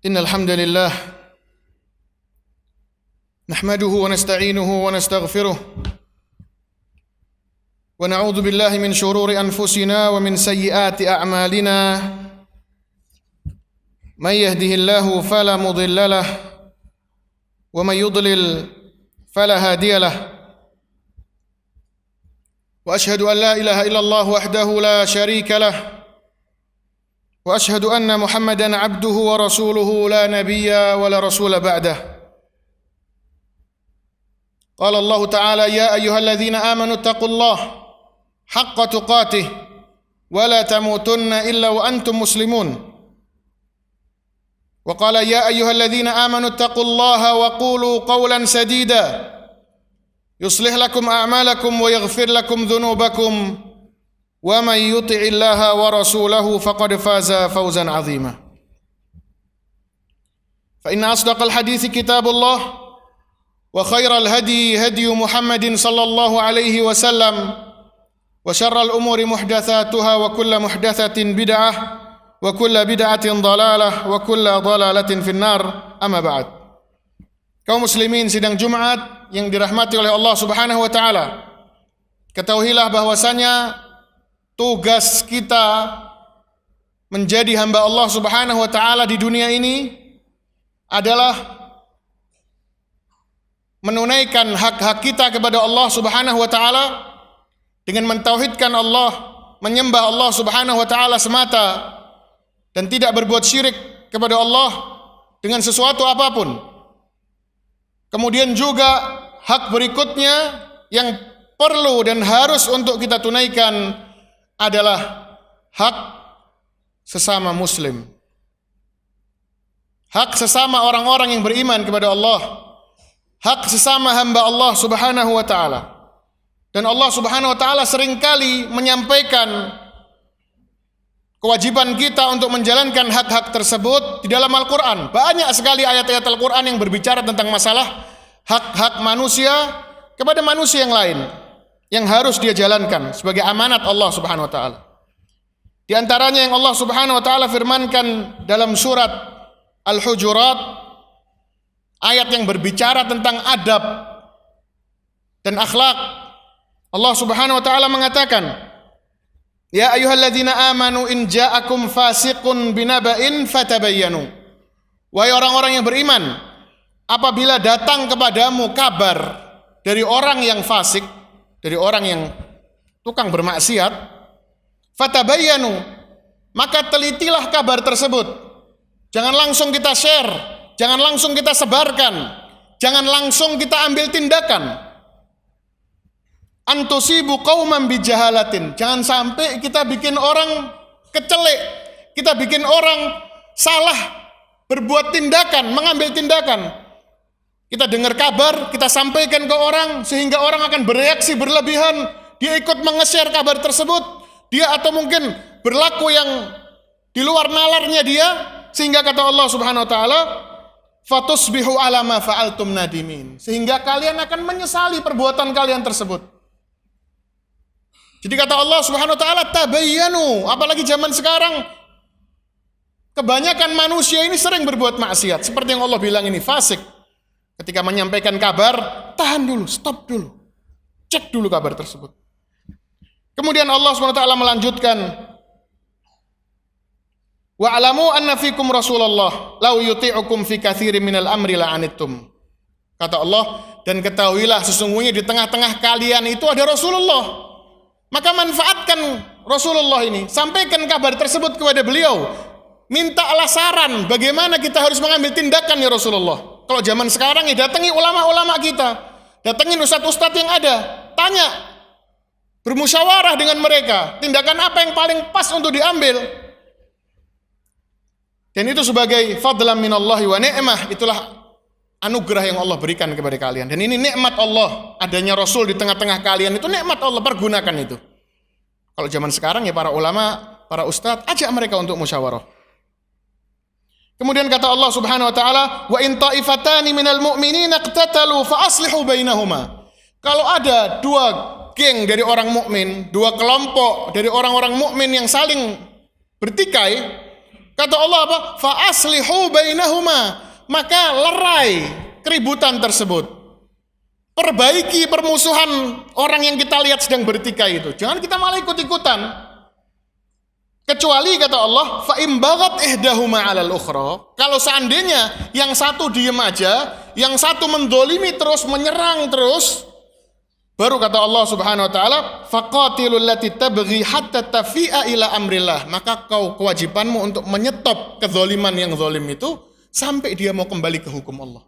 Innal hamdalillah nahmaduhu wa nasta'inuhu wa nastaghfiruh wa na'udzu billahi min shururi anfusina wa min sayyiati a'malina may yahdihillahu fala mudilla lahu wa may yudlil fala hadiya lahu wa ashhadu an la ilaha illallah wahdahu la syarika lahu وأشهد أن محمدًا عبده ورسوله لا نبي ولا رسول بعده قال الله تعالى يا أيها الذين آمنوا اتقوا الله حق تقاته ولا تموتن إلا وأنتم مسلمون وقال يا أيها الذين آمنوا اتقوا الله وقولوا قولا سديدا يصلح لكم أعمالكم ويغفر لكم ذنوبكم وَمَن يُطِعِ اللَّهَ وَرَسُولَهُ فَقَدْ فَازَ فَوْزًا عَظِيمًا فَإِنَّ أَصْدَقَ الْحَدِيثِ كِتَابُ اللَّهِ وَخَيْرَ الْهَدْيِ هَدْيُ مُحَمَّدٍ صَلَّى اللَّهُ عَلَيْهِ وَسَلَّمَ وَشَرَّ الْأُمُورِ مُحْدَثَاتُهَا وَكُلَّ مُحْدَثَةٍ بِدْعَةٌ وَكُلَّ بِدْعَةٍ ضَلَالَةٌ وَكُلَّ ضَلَالَةٍ فِي النَّارِ أَمَّا بَعْدُ. Kaum muslimin sidang Jumat yang dirahmati oleh Allah Subhanahu wa taala, ketahuilah bahwasanya tugas kita menjadi hamba Allah Subhanahu wa taala di dunia ini adalah menunaikan hak-hak kita kepada Allah Subhanahu wa taala dengan mentauhidkan Allah, menyembah Allah Subhanahu wa taala semata dan tidak berbuat syirik kepada Allah dengan sesuatu apapun. Kemudian juga hak berikutnya yang perlu dan harus untuk kita tunaikan adalah hak sesama muslim, hak sesama orang-orang yang beriman kepada Allah, hak sesama hamba Allah Subhanahu wa taala. Dan Allah Subhanahu wa taala seringkali menyampaikan kewajiban kita untuk menjalankan hak-hak tersebut di dalam Al-Qur'an. Banyak sekali ayat-ayat Al-Qur'an yang berbicara tentang masalah hak-hak manusia kepada manusia yang lain yang harus dia jalankan sebagai amanat Allah Subhanahu wa taala. Di antaranya yang Allah Subhanahu wa taala firmankan dalam surat Al-Hujurat, ayat yang berbicara tentang adab dan akhlak. Allah Subhanahu wa taala mengatakan, "Ya ayyuhalladzina amanu in ja'akum fasiqun binaba'in fatabayyanu." Wahai orang-orang yang beriman, apabila datang kepadamu kabar dari orang yang fasik, dari orang yang tukang bermaksiat, fatabayyanu, maka telitilah kabar tersebut. Jangan langsung kita share, jangan langsung kita sebarkan, jangan langsung kita ambil tindakan. Antusibu qauman bijahalatin, jangan sampai kita bikin orang kecelek, kita bikin orang salah berbuat tindakan, mengambil tindakan. Kita dengar kabar, kita sampaikan ke orang, sehingga orang akan bereaksi berlebihan, dia ikut menge-share kabar tersebut, dia atau mungkin berlaku yang di luar nalarnya dia, sehingga kata Allah Subhanahu wa taala, fatusbihu ala ma fa'altum nadimin, sehingga kalian akan menyesali perbuatan kalian tersebut. Jadi kata Allah Subhanahu wa taala, tabayyanu, apalagi zaman sekarang kebanyakan manusia ini sering berbuat maksiat, seperti yang Allah bilang ini, fasik. Ketika menyampaikan kabar, tahan dulu, stop dulu, cek dulu kabar tersebut. Kemudian Allah SWT melanjutkan, wa'alamu anna fikum Rasulullah law yuti'ukum fi katsirin minal amri la'anittum. Kata Allah, dan ketahuilah sesungguhnya di tengah-tengah kalian itu ada Rasulullah. Maka manfaatkan Rasulullah ini, sampaikan kabar tersebut kepada beliau. Mintalah saran bagaimana kita harus mengambil tindakan ya Rasulullah. Kalau zaman sekarang ya datangi ulama-ulama kita, datangin ustadz-ustadz yang ada, tanya, bermusyawarah dengan mereka, tindakan apa yang paling pas untuk diambil. Dan itu sebagai fadlan minallahi wa ni'mah, itulah anugerah yang Allah berikan kepada kalian. Dan ini nikmat Allah, adanya Rasul di tengah-tengah kalian itu nikmat Allah, pergunakan itu. Kalau zaman sekarang ya para ulama, para ustadz, ajak mereka untuk musyawarah. Kemudian kata Allah Subhanahu wa taala, wa in ta'ifatani minal mu'minina iqtatalu fa aslihu bainahuma. Kalau ada dua geng dari orang mukmin, dua kelompok dari orang-orang mukmin yang saling bertikai, Kata Allah apa? Fa aslihu bainahuma. Maka lerai keributan tersebut. Perbaiki permusuhan orang yang kita lihat sedang bertikai itu. Jangan kita malah ikut-ikutan. Kecuali kata Allah, fa imbagat ihdahuma 'alal ukhra. Kalau seandainya yang satu diem aja, yang satu mendolimi terus, menyerang terus, baru kata Allah Subhanahu wa taala, faqatilul lati tabghi hatta tafi'a ila amrillah. Maka kewajibanmu untuk menyetop kezaliman yang zalim itu sampai dia mau kembali ke hukum Allah.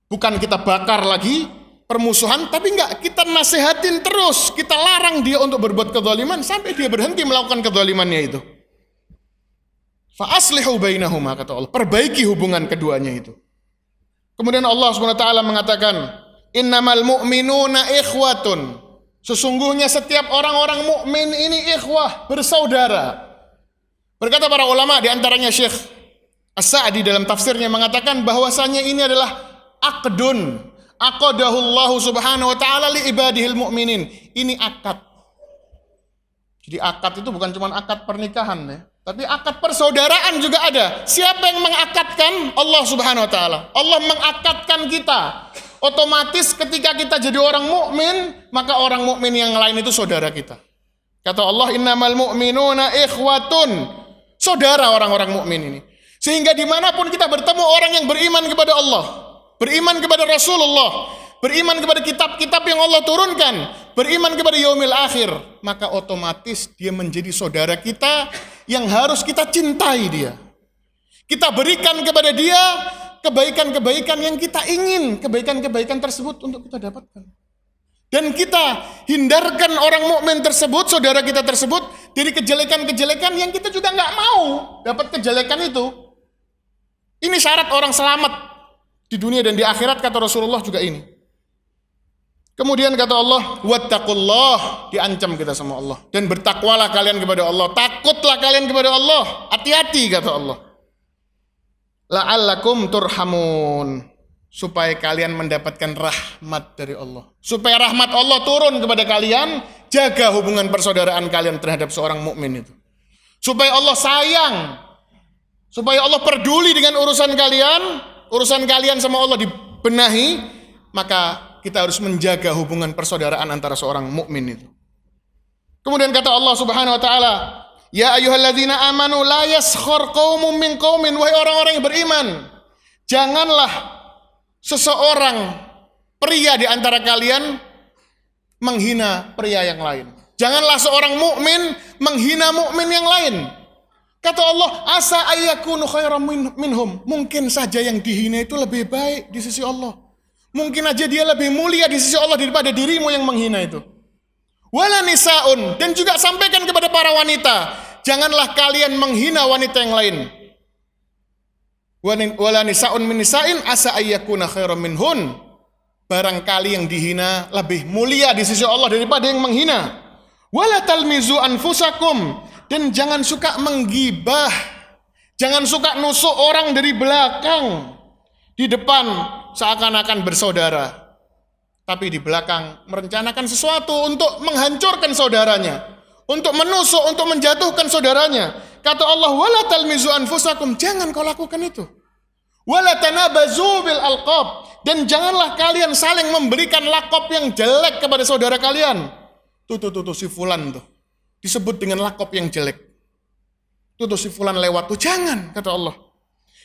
Bukan kita bakar lagi permusuhan, tapi enggak, kita nasihatin terus, kita larang dia untuk berbuat kezaliman sampai dia berhenti melakukan kezalimannya itu. Fa aslihu bainahuma, kata Allah, perbaiki hubungan keduanya itu. Kemudian Allah Subhanahu wa taala mengatakan, innamal mu'minuna ikhwatun. Sesungguhnya setiap orang-orang mukmin ini ikhwah, bersaudara. Berkata para ulama, di antaranya Syekh As-Sa'di dalam tafsirnya mengatakan bahwasanya ini adalah aqdun aqadahullahu subhanahu wa ta'ala li ibadihil mu'minin. Ini akad. Jadi akad itu bukan cuma akad pernikahan ya, tapi akad persaudaraan juga ada. Siapa yang mengakadkan? Allah Subhanahu wa taala. Allah mengakadkan kita. Otomatis ketika kita jadi orang mukmin, maka orang mukmin yang lain itu saudara kita. Kata Allah, innamal mu'minuna ikhwatun. Saudara orang-orang mukmin ini. Sehingga dimanapun kita bertemu orang yang beriman kepada Allah, beriman kepada Rasulullah, beriman kepada kitab-kitab yang Allah turunkan, beriman kepada yaumil akhir, maka otomatis dia menjadi saudara kita yang harus kita cintai dia. Kita berikan kepada dia kebaikan-kebaikan yang kita ingin, kebaikan-kebaikan tersebut untuk kita dapatkan. Dan kita hindarkan orang mukmin tersebut, saudara kita tersebut, dari kejelekan-kejelekan yang kita juga nggak mau dapat kejelekan itu. Ini syarat orang selamat di dunia dan di akhirat, kata Rasulullah juga ini. Kemudian kata Allah, wattaqullah, diancam kita sama Allah. Dan bertakwalah kalian kepada Allah. Takutlah kalian kepada Allah. Hati-hati kata Allah. La'allakum turhamun. Supaya kalian mendapatkan rahmat dari Allah. Supaya rahmat Allah turun kepada kalian. Jaga hubungan persaudaraan kalian terhadap seorang mukmin itu. Supaya Allah sayang. Supaya Allah peduli dengan urusan kalian sama Allah dibenahi, maka kita harus menjaga hubungan persaudaraan antara seorang mukmin itu. Kemudian kata Allah Subhanahu wa taala, ya ayyuhalladzina amanu la yaskhar qaumun min qaumin, wahai orang-orang yang beriman, janganlah seseorang pria di antara kalian menghina pria yang lain. Janganlah seorang mukmin menghina mukmin yang lain. Kata Allah, asa ayyakunu khairam minhum. Mungkin saja yang dihina itu lebih baik di sisi Allah. Mungkin aja dia lebih mulia di sisi Allah daripada dirimu yang menghina itu. Wala nisaun, dan juga sampaikan kepada para wanita, janganlah kalian menghina wanita yang lain. Wala nisaun min nisa'in asa ayyakuna khairam minhun. Barangkali yang dihina lebih mulia di sisi Allah daripada yang menghina. Wala talmizu anfusakum, dan jangan suka menggibah, jangan suka nusuk orang dari belakang, di depan seakan-akan bersaudara, tapi di belakang merencanakan sesuatu untuk menghancurkan saudaranya, untuk menusuk, untuk menjatuhkan saudaranya. Kata Allah, wala talmizu anfusakum, jangan kau lakukan itu. Wala tanabazu bil alqab, dan janganlah kalian saling memberikan lakop yang jelek kepada saudara kalian. Tuh si fulan tuh disebut dengan lakop yang jelek. Tuh si fulan lewat tuh, jangan, kata Allah.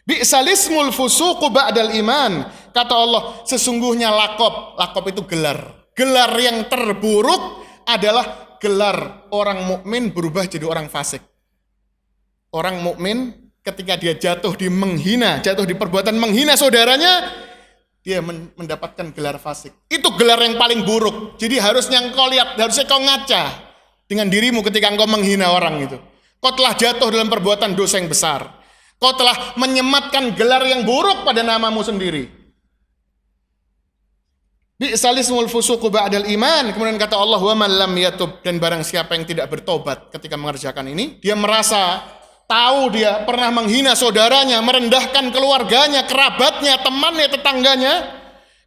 Bi'salismul fusuqu ba'dal iman. Kata Allah, sesungguhnya lakop itu gelar. Gelar yang terburuk adalah gelar orang mukmin berubah jadi orang fasik. Orang mukmin ketika dia jatuh di perbuatan menghina saudaranya, dia mendapatkan gelar fasik. Itu gelar yang paling buruk. Jadi harusnya kau lihat, harusnya kau ngaca dengan dirimu ketika engkau menghina orang itu. Kau telah jatuh dalam perbuatan dosa yang besar. Kau telah menyematkan gelar yang buruk pada namamu sendiri. Bi'salismul fusuqu ba'dal iman. Kemudian kata Allah, wa man lam yatub, dan barang siapa yang tidak bertobat ketika mengerjakan ini, dia merasa tahu dia pernah menghina saudaranya, merendahkan keluarganya, kerabatnya, temannya, tetangganya.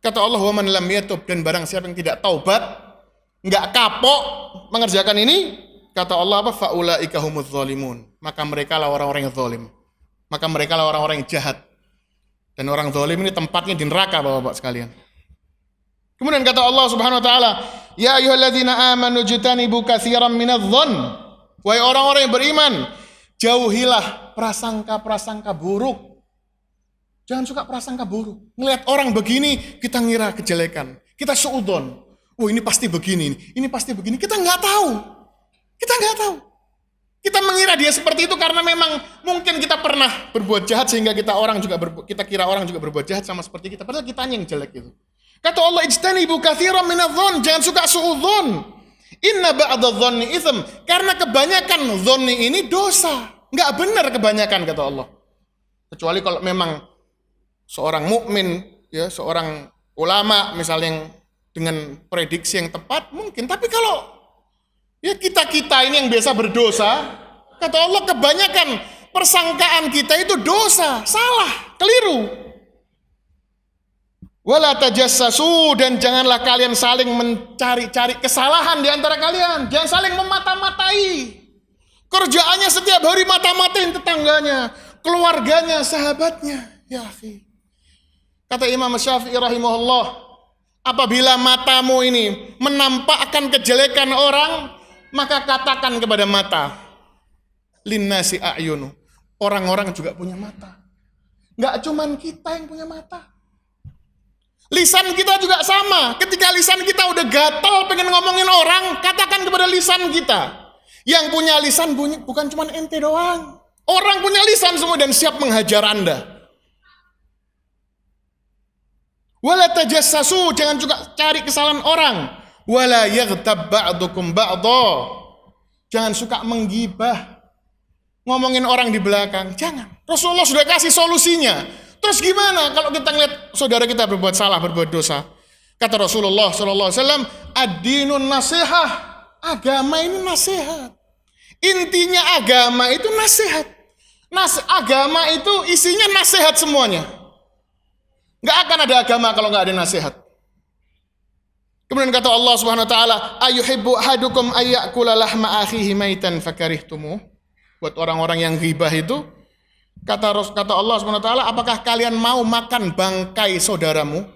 Kata Allah, wa man lam yatub, dan barang siapa yang tidak taubat, enggak kapok mengerjakan ini, kata Allah apa? Faulaika humuz zalimun, maka mereka lah orang-orang yang zalim. maka mereka lah orang-orang yang jahat. Dan orang zalim ini tempatnya di neraka, Bapak-bapak sekalian. Kemudian kata Allah Subhanahu wa taala, "Ya ayyuhalladzina amanu jtanibu katsiran minadh-dhonn." Wahai orang-orang yang beriman, jauhilah prasangka-prasangka buruk. Jangan suka prasangka buruk. Ngelihat orang begini, kita ngira kejelekan. Kita suudzon. Oh, ini pasti begini, ini pasti begini. Kita nggak tahu. Kita mengira dia seperti itu karena memang mungkin kita pernah berbuat jahat sehingga kita kira orang juga berbuat jahat sama seperti kita. Padahal kitanya yang jelek itu. Kata Allah, ijtanibu katsiran minadh-dhonn, jangan suka suudzon. Inna ba'dadh-dhonni itsm, karena kebanyakan dzonni ini dosa. Enggak benar kebanyakan, kata Allah. Kecuali kalau memang seorang mukmin, ya, seorang ulama misalnya yang dengan prediksi yang tepat mungkin. Tapi kalau ya kita ini yang biasa berdosa, kata Allah, kebanyakan persangkaan kita itu dosa, salah, keliru. Wala tajassasu, dan janganlah kalian saling mencari-cari kesalahan di antara kalian. Jangan saling memata-matai. Kerjaannya setiap hari mata-matain tetangganya, keluarganya, sahabatnya. Ya akhi. Kata Imam Syafi'i rahimahullah, apabila matamu ini menampakkan kejelekan orang, maka katakan kepada mata, linnasi a'yunu, orang-orang juga punya mata. Enggak cuman kita yang punya mata. Lisan kita juga sama. Ketika lisan kita udah gatal pengen ngomongin orang, katakan kepada lisan kita. Yang punya lisan bukan cuma ente doang. Orang punya lisan semua dan siap menghajar Anda. Wala tajassasu, jangan juga cari kesalahan orang. Wala yaghtab ba'dukum ba'dha. Jangan suka menggibah. Ngomongin orang di belakang, jangan. Rasulullah sudah kasih solusinya. Terus gimana kalau kita ngeliat saudara kita berbuat salah, berbuat dosa? Kata Rasulullah SAW, ad-dinun nasihah. Agama ini nasihat. Intinya agama itu nasihat. Agama itu isinya nasihat semuanya. Nggak akan ada agama kalau nggak ada nasihat. Kemudian kata Allah Subhanahu Wa Taala, ayuhibbu ahadukum ayyakula lahma akhihi maitan fakarihtumuh. Buat orang-orang yang ghibah itu, kata Allah Subhanahu Wa Taala, apakah kalian mau makan bangkai saudaramu?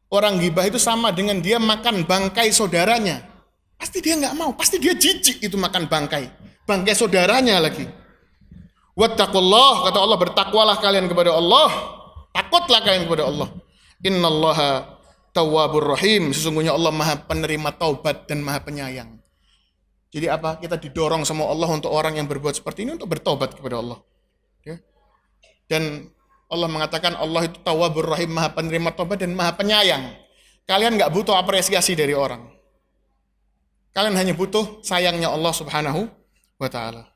Orang ghibah itu sama dengan dia makan bangkai saudaranya. Pasti dia nggak mau, pasti dia jijik itu makan bangkai saudaranya lagi. Wattaqullah, kata Allah, bertakwalah kalian kepada Allah, takutlah kalian kepada Allah. Innallaha tawwabur rahim, sesungguhnya Allah Maha penerima taubat dan Maha penyayang. Jadi apa? Kita didorong sama Allah untuk orang yang berbuat seperti ini untuk bertobat kepada Allah. Ya. Dan Allah mengatakan Allah itu tawwabur rahim, Maha penerima taubat dan Maha penyayang. Kalian nggak butuh apresiasi dari orang. Kalian hanya butuh sayangnya Allah Subhanahu wa taala.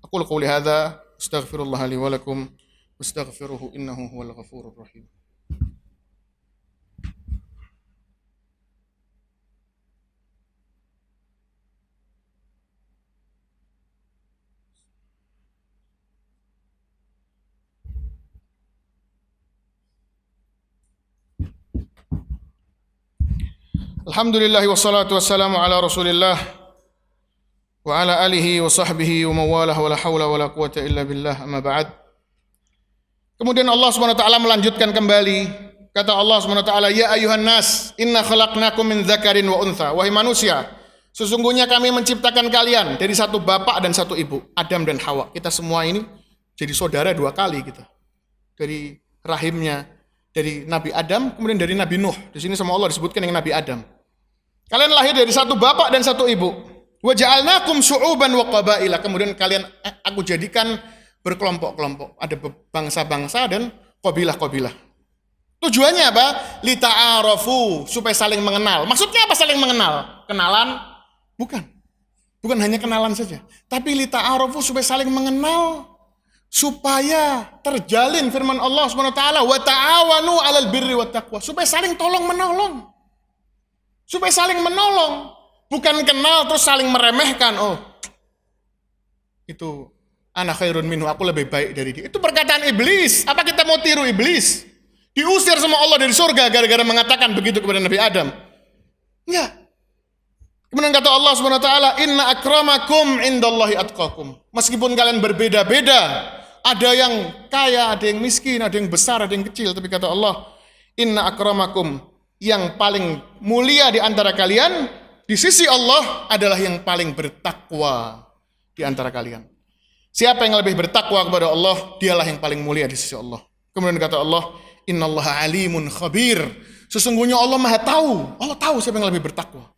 Aqulu qouli hadza, astaghfirullah li wa lakum, wastaghfiruhu innahu huwal ghafurur rahim. Alhamdulillah wassalatu wassalamu ala Rasulillah wa ala alihi wa sahbihi wa mawalah wa la hawla wa la quwata illa billah, amma ba'd. Kemudian Allah Subhanahu wa taala melanjutkan kembali, kata Allah Subhanahu wa taala, ya ayuhan nas inna khalaqnakum min dzakarin wa untha. Wahai manusia, sesungguhnya kami menciptakan kalian dari satu bapak dan satu ibu, Adam dan Hawa. Kita semua ini jadi saudara dua kali kita. Dari rahimnya dari Nabi Adam, kemudian dari Nabi Nuh. Di sini sama Allah disebutkan yang Nabi Adam. Kalian lahir dari satu bapak dan satu ibu. Wa ja'alnakum syu'uban wa qabaila. Kemudian aku jadikan berkelompok-kelompok. Ada bangsa-bangsa dan qabilah-qabilah. Tujuannya apa? Lita'arafu, supaya saling mengenal. Maksudnya apa saling mengenal? Kenalan? Bukan. Bukan hanya kenalan saja. Tapi lita'arafu, supaya saling mengenal. Supaya terjalin firman Allah Subhanahu wa taala, wa ta'awanu 'alal birri wat taqwa. Supaya saling tolong-menolong. Supaya saling menolong, bukan kenal terus saling meremehkan. Oh, itu ana khairun minhu, aku lebih baik dari dia. Itu perkataan iblis. Apa kita mau tiru iblis? Diusir sama Allah dari surga gara-gara mengatakan begitu kepada Nabi Adam. Enggak. Kemudian kata Allah Subhanahu wa taala, inna akramakum indallahi atqakum. Meskipun kalian berbeda-beda, Ada yang kaya, ada yang miskin, ada yang besar, ada yang kecil. Tapi kata Allah, inna akramakum, yang paling mulia di antara kalian di sisi Allah adalah yang paling bertakwa di antara kalian. Siapa yang lebih bertakwa kepada Allah, dialah yang paling mulia di sisi Allah. Kemudian kata Allah, innallaha alimun khabir. Sesungguhnya Allah Maha tahu. Allah tahu siapa yang lebih bertakwa.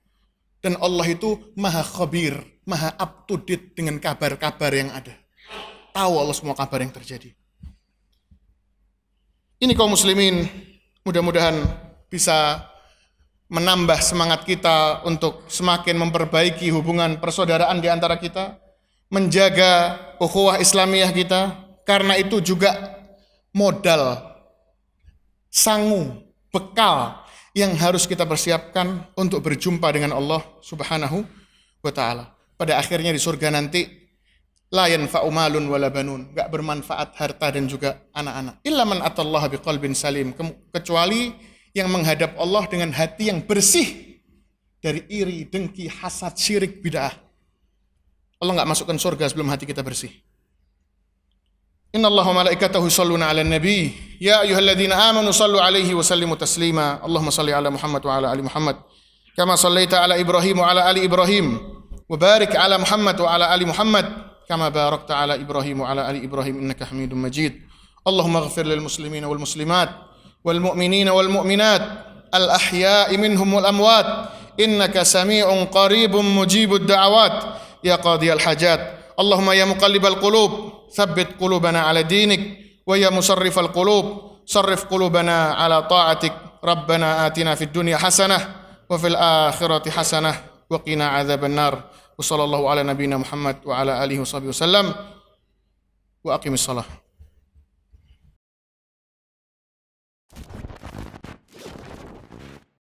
Dan Allah itu Maha khabir, Maha up to date dengan kabar-kabar yang ada. Tahu Allah semua kabar yang terjadi. Ini kaum muslimin, mudah-mudahan bisa menambah semangat kita untuk semakin memperbaiki hubungan persaudaraan di antara kita, menjaga ukhuwah Islamiyah kita, karena itu juga modal, sangu, bekal yang harus kita persiapkan untuk berjumpa dengan Allah Subhanahu wa ta'ala. Pada akhirnya di surga nanti, la yanfa'u malun wala banun, enggak bermanfaat harta dan juga anak-anak. Illa man atallaha biqalbin salim, kecuali yang menghadap Allah dengan hati yang bersih dari iri, dengki, hasad, syirik, bid'ah. Allah enggak masukkan surga sebelum hati kita bersih. Innallaha wa malaikatahu yusholluna 'alan nabi, ya ayyuhalladzina amanu shallu 'alaihi wa sallimu taslima. Allahumma shalli 'ala Muhammad wa 'ala ali Muhammad, kama shallaita 'ala Ibrahim wa 'ala ali Ibrahim, wa barik 'ala Muhammad wa 'ala ali Muhammad, kama barakta 'ala Ibrahim wa 'ala ali Ibrahim innaka Hamidum Majid. Allahumma ighfir lil muslimina wal muslimat wal mu'minina wal mu'minat al ahya'i minhum wal amwat innaka sami'un qaribun mujibud da'awat ya qadiyal hajat. Allahumma ya muqallibal qulub thabbit qulubana 'ala dinik wa ya musarrifal qulub sarrif qulubana 'ala ta'atik. Rabbana atina fid dunya hasanah wa fil akhirati hasanah wa qina 'adzaban nar. Wa sallallahu ala nabiyyina Muhammad wa ala alihi wa sahbihi wasallam wa aqimis salah.